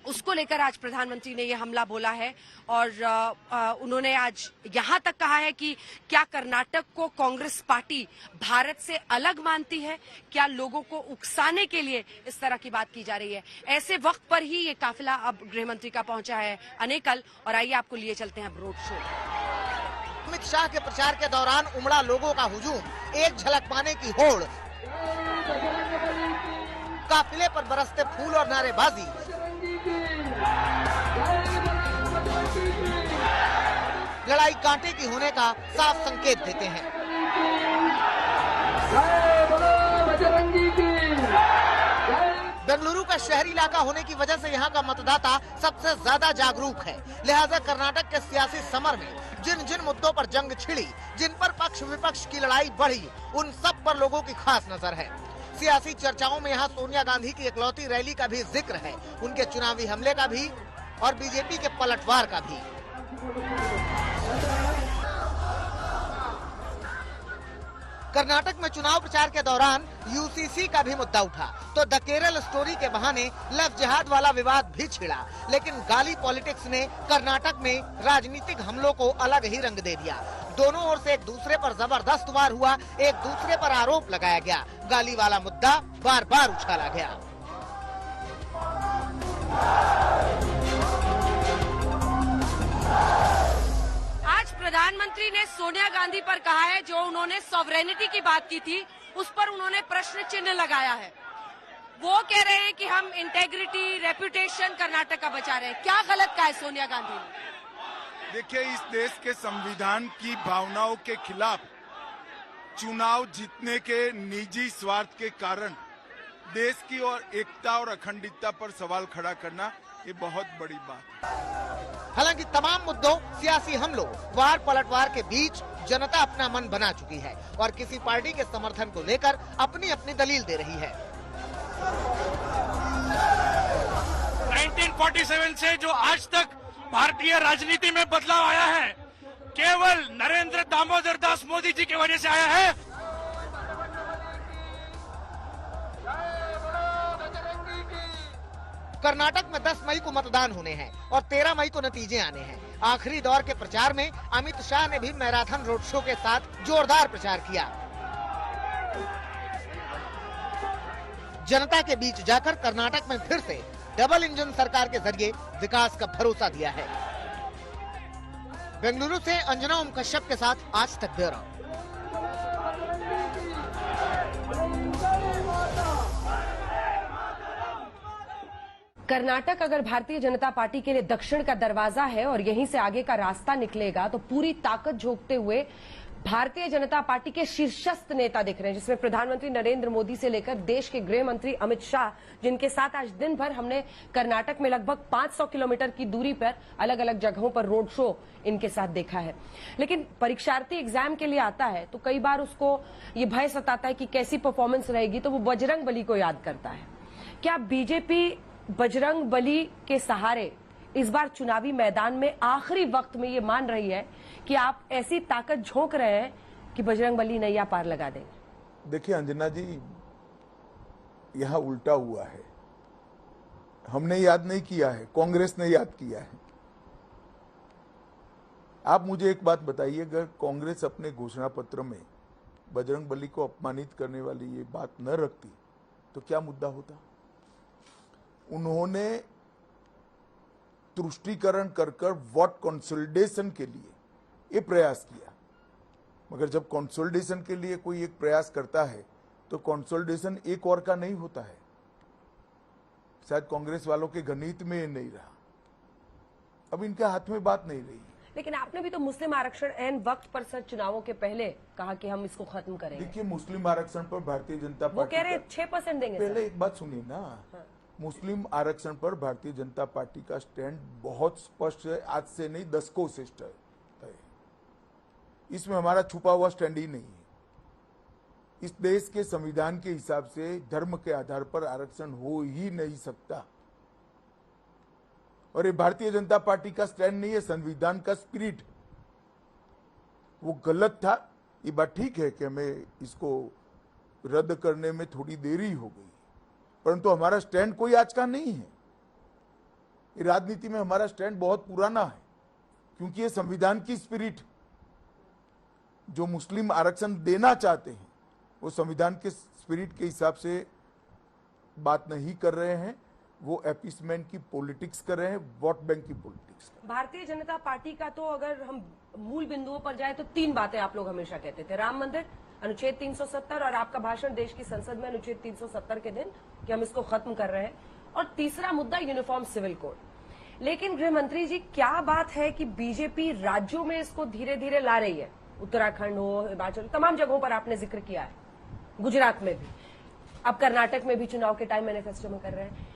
उसको लेकर आज प्रधानमंत्री ने यह हमला बोला है। और उन्होंने आज यहां तक कहा है कि क्या कर्नाटक को कांग्रेस पार्टी भारत से अलग मानती है, क्या लोगों को उकसाने के लिए इस तरह की बात की जा रही है। ऐसे वक्त पर ही ये काफिला अब गृहमंत्री का पहुंचा है अनेकल। और आइए आपको लिए चलते हैं अब रोड शो। अमित शाह के प्रचार के दौरान उमड़ा लोगों का हुजूम, एक झलक पाने की होड़, काफिले पर बरसते फूल और नारेबाजी, लड़ाई कांटे की होने का साफ संकेत देते हैं। बेंगलुरु का शहरी इलाका होने की वजह से यहाँ का मतदाता सबसे ज्यादा जागरूक है। लिहाजा कर्नाटक के सियासी समर में जिन जिन मुद्दों पर जंग छिड़ी, जिन पर पक्ष विपक्ष की लड़ाई बढ़ी, उन सब पर लोगों की खास नजर है। सियासी चर्चाओं में यहाँ सोनिया गांधी की इकलौती रैली का भी जिक्र है, उनके चुनावी हमले का भी और बीजेपी के पलटवार का भी। कर्नाटक में चुनाव प्रचार के दौरान यूसीसी का भी मुद्दा उठा तो द केरल स्टोरी के बहाने लव जिहाद वाला विवाद भी छिड़ा। लेकिन गाली पॉलिटिक्स ने कर्नाटक में राजनीतिक हमलों को अलग ही रंग दे दिया। दोनों ओर से एक दूसरे पर जबरदस्त वार हुआ, एक दूसरे पर आरोप लगाया गया। गाली वाला मुद्दा बार बार उछाला गया। आज प्रधानमंत्री ने सोनिया गांधी पर कहा है, जो उन्होंने सॉवरेनिटी की बात की थी उस पर उन्होंने प्रश्न चिन्ह लगाया है। वो कह रहे हैं कि हम इंटेग्रिटी, रेपुटेशन कर्नाटक का बचा रहे हैं। क्या गलत कहा है सोनिया गांधी ने? देखिए, इस देश के संविधान की भावनाओं के खिलाफ चुनाव जीतने के निजी स्वार्थ के कारण देश की और एकता और अखंडता पर सवाल खड़ा करना ये बहुत बड़ी बात है। हालांकि तमाम मुद्दों, सियासी हमलों, वार पलटवार के बीच जनता अपना मन बना चुकी है और किसी पार्टी के समर्थन को लेकर अपनी अपनी दलील दे रही है। 1947 से जो आज तक भारतीय राजनीति में बदलाव आया है, केवल नरेंद्र दामोदर दास मोदी जी की वजह से आया है। कर्नाटक में 10 मई को मतदान होने हैं और 13 मई को नतीजे आने हैं। आखिरी दौर के प्रचार में अमित शाह ने भी मैराथन रोड शो के साथ जोरदार प्रचार किया। जनता के बीच जाकर कर्नाटक में फिर से डबल इंजन सरकार के जरिए विकास का भरोसा दिया है। बेंगलुरु से अंजना ओम कश्यप के साथ आज तक ब्यूरो। कर्नाटक अगर भारतीय जनता पार्टी के लिए दक्षिण का दरवाजा है और यहीं से आगे का रास्ता निकलेगा, तो पूरी ताकत झोंकते हुए भारतीय जनता पार्टी के शीर्षस्थ नेता दिख रहे हैं, जिसमें प्रधानमंत्री नरेंद्र मोदी से लेकर देश के गृह मंत्री अमित शाह, जिनके साथ आज दिन भर हमने कर्नाटक में लगभग 500 किलोमीटर की दूरी पर अलग अलग जगहों पर रोड शो इनके साथ देखा है। लेकिन परीक्षार्थी एग्जाम के लिए आता है तो कई बार उसको ये भय सताता है कि कैसी परफॉर्मेंस रहेगी, तो वो बजरंग बली को याद करता है। क्या बीजेपी बजरंग बली के सहारे इस बार चुनावी मैदान में आखिरी वक्त में ये मान रही है कि आप ऐसी ताकत झोंक रहे हैं कि बजरंग बली नैया पार लगा देंगे? देखिए अंजना जी, यहां उल्टा हुआ है। हमने याद नहीं किया है, कांग्रेस ने याद किया है। आप मुझे एक बात बताइए, अगर कांग्रेस अपने घोषणा पत्र में बजरंग बली को अपमानित करने वाली ये बात न रखती तो क्या मुद्दा होता? उन्होंने तुष्टीकरण कर वोट कंसोलिडेशन के लिए ये प्रयास किया, मगर जब कंसोलिडेशन के लिए कोई एक प्रयास करता है तो कंसोलिडेशन एक और का नहीं होता है। शायद कांग्रेस वालों के गणित में ये नहीं रहा, अब इनके हाथ में बात नहीं रही। लेकिन आपने भी तो मुस्लिम आरक्षण एन वक्त पर सर चुनावों के पहले कहा कि हम इसको खत्म करेंगे। देखिए, मुस्लिम आरक्षण पर भारतीय जनता पार्टी वो कह रहे 6% देंगे। पहले एक बात सुनिए ना, मुस्लिम आरक्षण पर भारतीय जनता पार्टी का स्टैंड बहुत स्पष्ट है, आज से नहीं दशकों से तय है। इसमें हमारा छुपा हुआ स्टैंड ही नहीं है। इस देश के संविधान के हिसाब से धर्म के आधार पर आरक्षण हो ही नहीं सकता, और ये भारतीय जनता पार्टी का स्टैंड नहीं है, संविधान का स्पिरिट। वो गलत था, ये बात ठीक है कि हमें इसको रद्द करने में थोड़ी देरी हो गई, परंतु हमारा स्टैंड कोई आज का नहीं है। ये राजनीति में हमारा स्टैंड बहुत पुराना है, क्योंकि ये संविधान की स्पिरिट, जो मुस्लिम आरक्षण देना चाहते हैं वो संविधान के स्पिरिट के हिसाब से बात नहीं कर रहे हैं, वो एपीसमेंट की पॉलिटिक्स कर रहे हैं, वोट बैंक की पॉलिटिक्स। भारतीय जनता पार्टी का तो अगर हम मूल बिंदुओं पर जाए तो 3 बातें आप लोग हमेशा कहते थे, राम मंदिर, अनुच्छेद 370 और आपका भाषण देश की संसद में अनुच्छेद 370 के दिन कि हम इसको खत्म कर रहे हैं, और तीसरा मुद्दा यूनिफॉर्म सिविल कोड। लेकिन गृह मंत्री जी, क्या बात है कि बीजेपी राज्यों में इसको धीरे धीरे ला रही है? उत्तराखंड हो, हिमाचल, तमाम जगहों पर आपने जिक्र किया है, गुजरात में भी, अब कर्नाटक में भी चुनाव के टाइम मैनिफेस्टो में कर रहे हैं।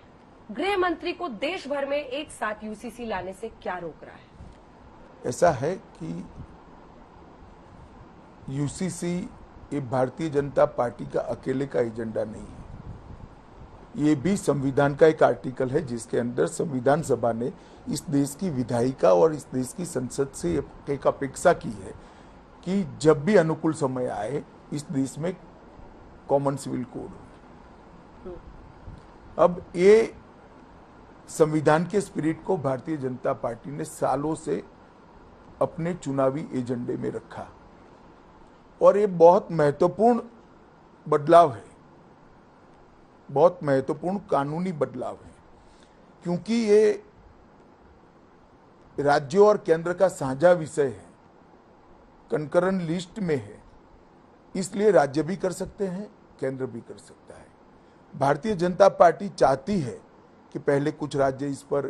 गृह मंत्री को देश भर में एक साथ यूसीसी लाने से क्या रोक रहा है? ऐसा है कि यूसीसी ये भारतीय जनता पार्टी का अकेले का एजेंडा नहीं है। ये भी संविधान का एक आर्टिकल है, जिसके अंदर संविधान सभा ने इस देश की विधायिका और इस देश की संसद से एक अपेक्षा की है कि जब भी अनुकूल समय आए इस देश में कॉमन सिविल कोड हो। अब ये संविधान के स्पिरिट को भारतीय जनता पार्टी ने सालों से अपने चुनावी एजेंडे में रखा, और ये बहुत महत्वपूर्ण बदलाव है, बहुत महत्वपूर्ण कानूनी बदलाव है, क्योंकि ये राज्यों और केंद्र का साझा विषय है, कंकरन लिस्ट में है, इसलिए राज्य भी कर सकते हैं, केंद्र भी कर सकता है। भारतीय जनता पार्टी चाहती है कि पहले कुछ राज्य इस पर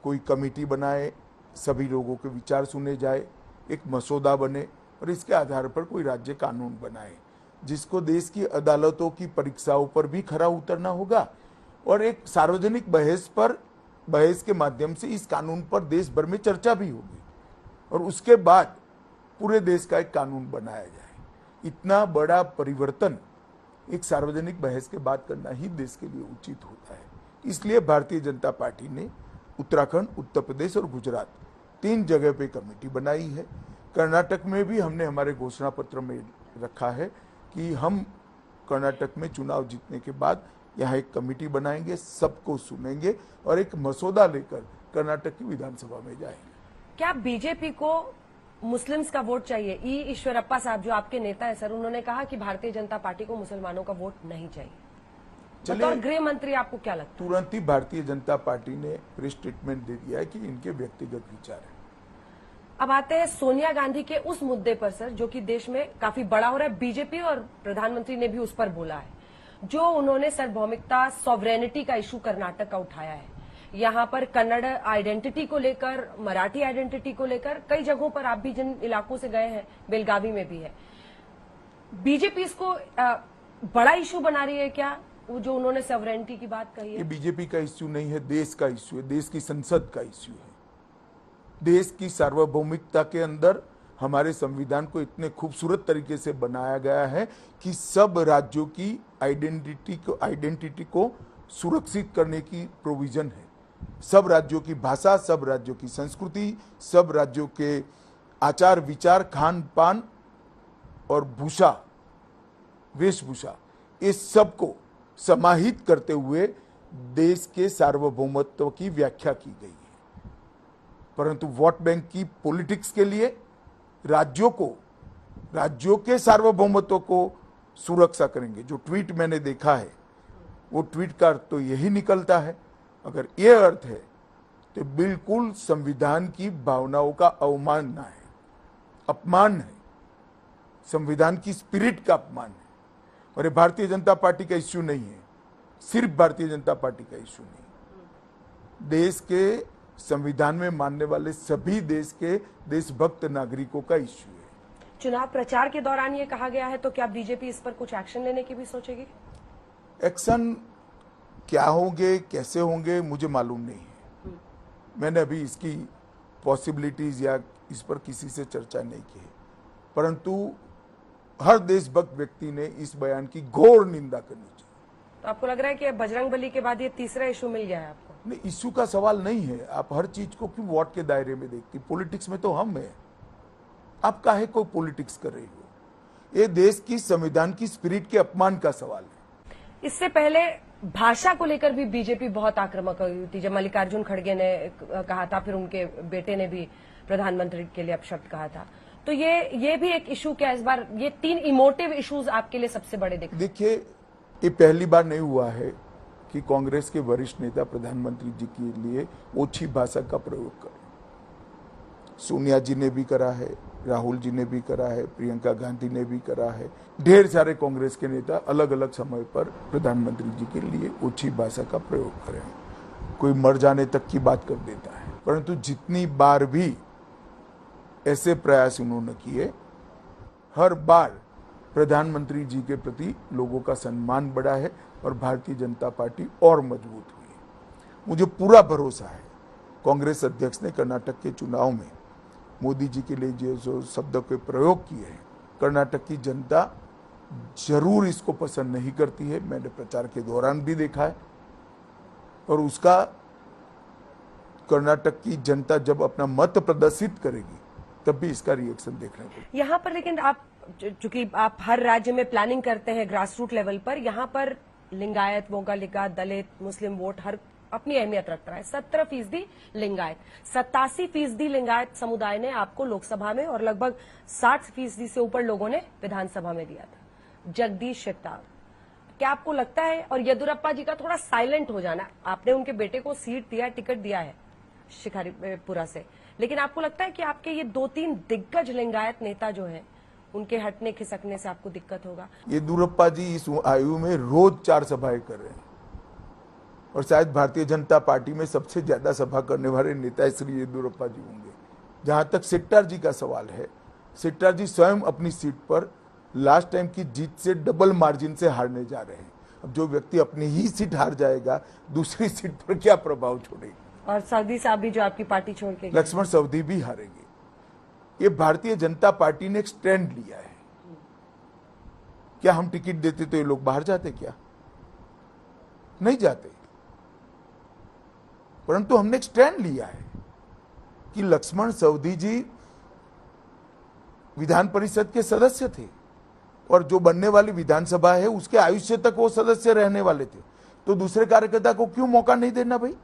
कोई कमेटी बनाए, सभी लोगों के विचार सुने जाए, एक मसौदा बने, और इसके आधार पर कोई राज्य कानून बनाए, जिसको देश की अदालतों की परीक्षाओं पर भी खरा उतरना होगा, और एक सार्वजनिक बहस के माध्यम से इस कानून पर देश भर में चर्चा भी होगी, और उसके बाद पूरे देश का एक कानून बनाया जाए। इतना बड़ा परिवर्तन एक सार्वजनिक बहस के बाद करना ही देश के लिए उचित होता है। इसलिए भारतीय जनता पार्टी ने उत्तराखंड, उत्तर प्रदेश और गुजरात 3 जगह पे कमेटी बनाई है। कर्नाटक में भी हमने हमारे घोषणा पत्र में रखा है कि हम कर्नाटक में चुनाव जीतने के बाद यहाँ एक कमेटी बनाएंगे, सबको सुनेंगे और एक मसौदा लेकर कर्नाटक की विधानसभा में जाएंगे। क्या बीजेपी को मुस्लिम्स का वोट चाहिए? ई ईश्वरप्पा साहब जो आपके नेता है सर, उन्होंने कहा कि भारतीय जनता पार्टी को मुसलमानों का वोट नहीं चाहिए। बतौर गृह मंत्री आपको क्या लगता है? तुरंत ही भारतीय जनता पार्टी ने प्रेस स्टेटमेंट दे दिया है कि इनके व्यक्तिगत विचार है। अब आते हैं सोनिया गांधी के उस मुद्दे पर सर, जो कि देश में काफी बड़ा हो रहा है। बीजेपी और प्रधानमंत्री ने भी उस पर बोला है, जो उन्होंने सार्वभौमिकता, सॉवरेनिटी का इशू कर्नाटक का उठाया है। यहाँ पर कन्नड़ आइडेंटिटी को लेकर, मराठी आइडेंटिटी को लेकर कई जगहों पर, आप भी जिन इलाकों से गए हैं, बेलगावी में भी है, बीजेपी इसको बड़ा इशू बना रही है क्या? वो जो उन्होंने सॉवरेनिटी की बात कही है, ये बीजेपी का इश्यू नहीं है, देश का इश्यू है, देश की संसद का इश्यू है। देश की सार्वभौमिकता के अंदर हमारे संविधान को इतने खूबसूरत तरीके से बनाया गया है कि सब राज्यों की आइडेंटिटी को सुरक्षित करने की प्रोविजन है। सब राज्यों की भाषा, सब राज्यों की संस्कृति, सब राज्यों के आचार विचार, खान पान और भूषा, वेशभूषा, इस सब को समाहित करते हुए देश के सार्वभौमत्व की व्याख्या की गई है। परंतु वोट बैंक की पॉलिटिक्स के लिए राज्यों के सार्वभौमत्व को सुरक्षा करेंगे। जो ट्वीट मैंने देखा है, वो ट्वीट का अर्थ तो यही निकलता है। अगर ये अर्थ है तो बिल्कुल संविधान की भावनाओं का अवमानना है, अपमान है, संविधान की स्पिरिट का अपमान है। और ये भारतीय जनता पार्टी का इश्यू नहीं है, सिर्फ भारतीय जनता पार्टी का इश्यू नहीं, देश के संविधान में मानने वाले सभी देश के देशभक्त नागरिकों का इश्यू है। चुनाव प्रचार के दौरान ये कहा गया है, तो क्या बीजेपी इस पर कुछ एक्शन लेने की भी सोचेगी? एक्शन क्या होंगे, कैसे होंगे, मुझे मालूम नहीं है। मैंने अभी इसकी पॉसिबिलिटीज या इस पर किसी से चर्चा नहीं की है, परंतु हर देशभक्त व्यक्ति ने इस बयान की घोर निंदा करनी चाहिए। तो आपको लग रहा है कि बजरंगबली के बाद ये तीसरा इशू मिल गया है आपको? नहीं, इशू का सवाल नहीं है। आप हर चीज को क्यों वोट के दायरे में देखती? पॉलिटिक्स में तो हम हैं। आप काहे को पॉलिटिक्स कर रही हो? ये देश की संविधान की स्पिरिट के अपमान का सवाल है। इससे पहले भाषा को लेकर भी बीजेपी बहुत आक्रामक हुई थी। जब मल्लिकार्जुन खड़गे ने कहा था, फिर उनके बेटे ने भी प्रधानमंत्री के लिए अपशब्द कहा था। तो ये भी एक इशू क्या इस बार? ये 3 इमोटिव इश्यूज आपके लिए सबसे बड़े दिखते? देखिए, ये पहली बार नहीं हुआ है कि कांग्रेस के वरिष्ठ नेता प्रधानमंत्री जी के लिए ओछी भाषा का प्रयोग करें। सोनिया जी ने भी करा है, राहुल जी ने भी करा है, प्रियंका गांधी ने भी करा है। ढेर सारे कांग्रेस के नेता अलग अलग समय पर प्रधानमंत्री जी के लिए ओछी भाषा का प्रयोग करें। कोई मर जाने तक की बात कर देता है, परंतु जितनी बार भी ऐसे प्रयास उन्होंने किए, हर बार प्रधानमंत्री जी के प्रति लोगों का सम्मान बढ़ा है और भारतीय जनता पार्टी और मजबूत हुई है। मुझे पूरा भरोसा है कांग्रेस अध्यक्ष ने कर्नाटक के चुनाव में मोदी जी के लिए जो शब्दों के प्रयोग किए हैं, कर्नाटक की जनता जरूर इसको पसंद नहीं करती है। मैंने प्रचार के दौरान भी देखा है, और उसका कर्नाटक की जनता जब अपना मत प्रदर्शित करेगी तब भी इसका रिएक्शन देखने को। यहाँ पर लेकिन आप, चूंकि आप हर राज्य में प्लानिंग करते हैं ग्रास रूट लेवल पर, यहाँ पर लिंगायत, वोगालिका, दलित, मुस्लिम वोट हर अपनी अहमियत रखता है। 17% लिंगायत, 87% लिंगायत समुदाय ने आपको लोकसभा में और लगभग 60% से ऊपर लोगों ने विधानसभा में दिया था। जगदीश शेट्टार, क्या आपको लगता है, और येदुरप्पा जी का थोड़ा साइलेंट हो जाना, आपने उनके बेटे को सीट दिया, टिकट दिया है शिकारीपुरा से, लेकिन आपको लगता है कि आपके ये 2-3 दिग्गज लिंगायत नेता जो हैं, उनके हटने खिसकने से आपको दिक्कत होगा? येदुरप्पा जी इस आयु में रोज 4 सभाएं कर रहे हैं, और शायद भारतीय जनता पार्टी में सबसे ज्यादा सभा करने वाले नेता श्री येदुरप्पा जी होंगे। जहां तक शेट्टार जी का सवाल है, शेट्टार जी स्वयं अपनी सीट पर लास्ट टाइम की जीत से डबल मार्जिन से हारने जा रहे हैं। अब जो व्यक्ति अपनी ही सीट हार जाएगा, दूसरी सीट पर क्या प्रभाव छोड़ेगी? और सऊदी साहब भी जो आपकी पार्टी छोड़ के, लक्ष्मण सवदी भी हारेंगे। ये भारतीय जनता पार्टी ने एक स्टैंड लिया है। क्या हम टिकट देते तो ये लोग बाहर जाते? क्या नहीं जाते, परंतु हमने एक स्टैंड लिया है कि लक्ष्मण सवदी जी विधान परिषद के सदस्य थे, और जो बनने वाली विधानसभा है उसके आयुष्य तक वो सदस्य रहने वाले थे। तो दूसरे कार्यकर्ता को क्यों मौका नहीं देना भाई?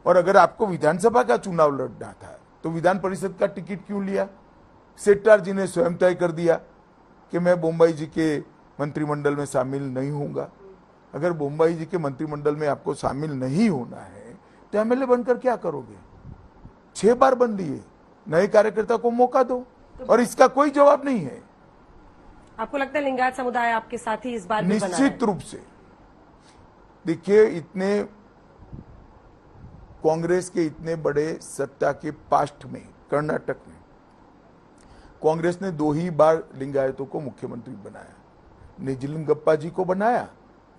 और अगर आपको विधानसभा का चुनाव लड़ना था तो विधान परिषद का टिकट क्यों लिया? शेट्टार जी ने स्वयं तय कर दिया कि मैं बम्बई जी के मंत्रिमंडल में शामिल नहीं होऊंगा। अगर बम्बई जी के मंत्रिमंडल में आपको शामिल नहीं होना है तो एमएलए बनकर क्या करोगे? 6 बार बन लिए, नए कार्यकर्ता को मौका दो, और इसका कोई जवाब नहीं है। आपको लगता है लिंगायत समुदाय आपके साथ ही इस बार भी बना है? निश्चित रूप से। देखिए, इतने कांग्रेस के इतने बड़े सत्ता के पास्ट में कर्नाटक में कांग्रेस ने 2 ही बार लिंगायतों को मुख्यमंत्री बनाया। निजलिंगप्पा जी को बनाया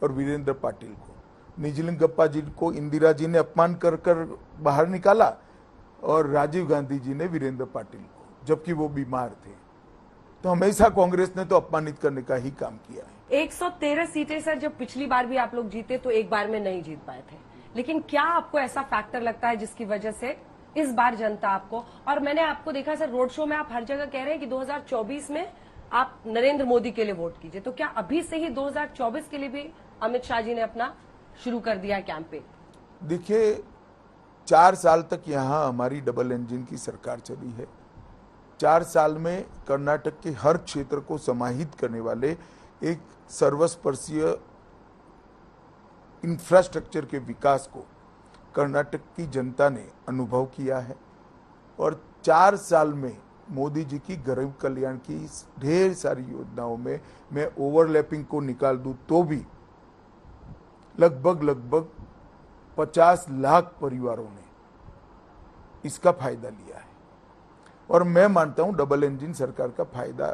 और वीरेंद्र पाटिल को। निजलिंगप्पा जी को इंदिरा जी ने अपमान कर बाहर निकाला, और राजीव गांधी जी ने वीरेंद्र पाटिल को, जबकि वो बीमार थे। तो हमेशा कांग्रेस ने तो अपमानित करने का ही काम किया है। 113 सीटें सर, जब पिछली बार भी आप लोग जीते तो एक बार में नहीं जीत पाए थे, लेकिन क्या आपको ऐसा फैक्टर लगता है जिसकी वजह से इस बार जनता आपको, और मैंने आपको देखा सर रोड शो में आप हर जगह कह रहे हैं कि 2024 में आप नरेंद्र मोदी के लिए वोट कीजिए, तो क्या अभी से ही 2024 के लिए भी अमित शाह जी ने अपना शुरू कर दिया कैंपेन? देखिए, 4 साल तक यहाँ हमारी डबल इंजन की सरकार चली है। 4 साल में कर्नाटक के हर क्षेत्र को समाहित करने वाले एक सर्वस्पर्शीय इंफ्रास्ट्रक्चर के विकास को कर्नाटक की जनता ने अनुभव किया है, और 4 साल में मोदी जी की गरीब कल्याण की ढेर सारी योजनाओं में मैं ओवरलैपिंग को निकाल दूं तो भी लगभग 50 लाख परिवारों ने इसका फायदा लिया है। और मैं मानता हूं डबल इंजन सरकार का फायदा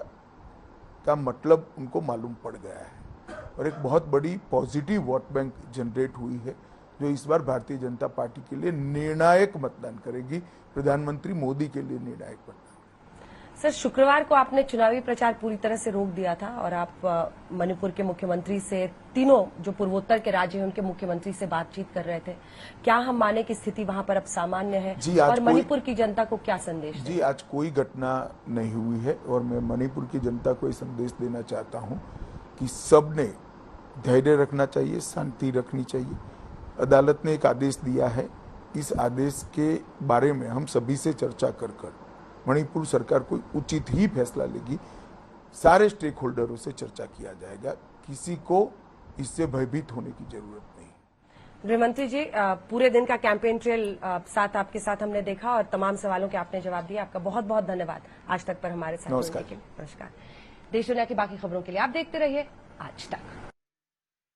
का मतलब उनको मालूम पड़ गया है और एक बहुत बड़ी पॉजिटिव वोट बैंक जनरेट हुई है जो इस बार भारतीय जनता पार्टी के लिए निर्णायक मतदान करेगी, प्रधानमंत्री मोदी के लिए निर्णायक मतदान। सर, शुक्रवार को आपने चुनावी प्रचार पूरी तरह से रोक दिया था और आप मणिपुर के मुख्यमंत्री से, तीनों जो पूर्वोत्तर के राज्य हैं उनके मुख्यमंत्री से बातचीत कर रहे थे। क्या हम माने कि स्थिति वहां पर अब सामान्य है और मणिपुर की जनता को क्या संदेश जी, आज कोई घटना नहीं हुई है और मैं मणिपुर की जनता को ये संदेश देना चाहता हूं कि सबने धैर्य रखना चाहिए, शांति रखनी चाहिए। अदालत ने एक आदेश दिया है, इस आदेश के बारे में हम सभी से चर्चा कर मणिपुर सरकार कोई उचित ही फैसला लेगी। सारे स्टेक होल्डरों से चर्चा किया जाएगा, किसी को इससे भयभीत होने की जरूरत नहीं। गृहमंत्री जी, पूरे दिन का कैंपेन ट्रेल साथ आपके साथ हमने देखा और तमाम सवालों के आपने जवाब दिया। आपका बहुत बहुत धन्यवाद आज तक पर हमारे साथ जुड़ने के लिए। नमस्कार। देश दुनिया की बाकी खबरों के लिए आप देखते रहिए आज तक।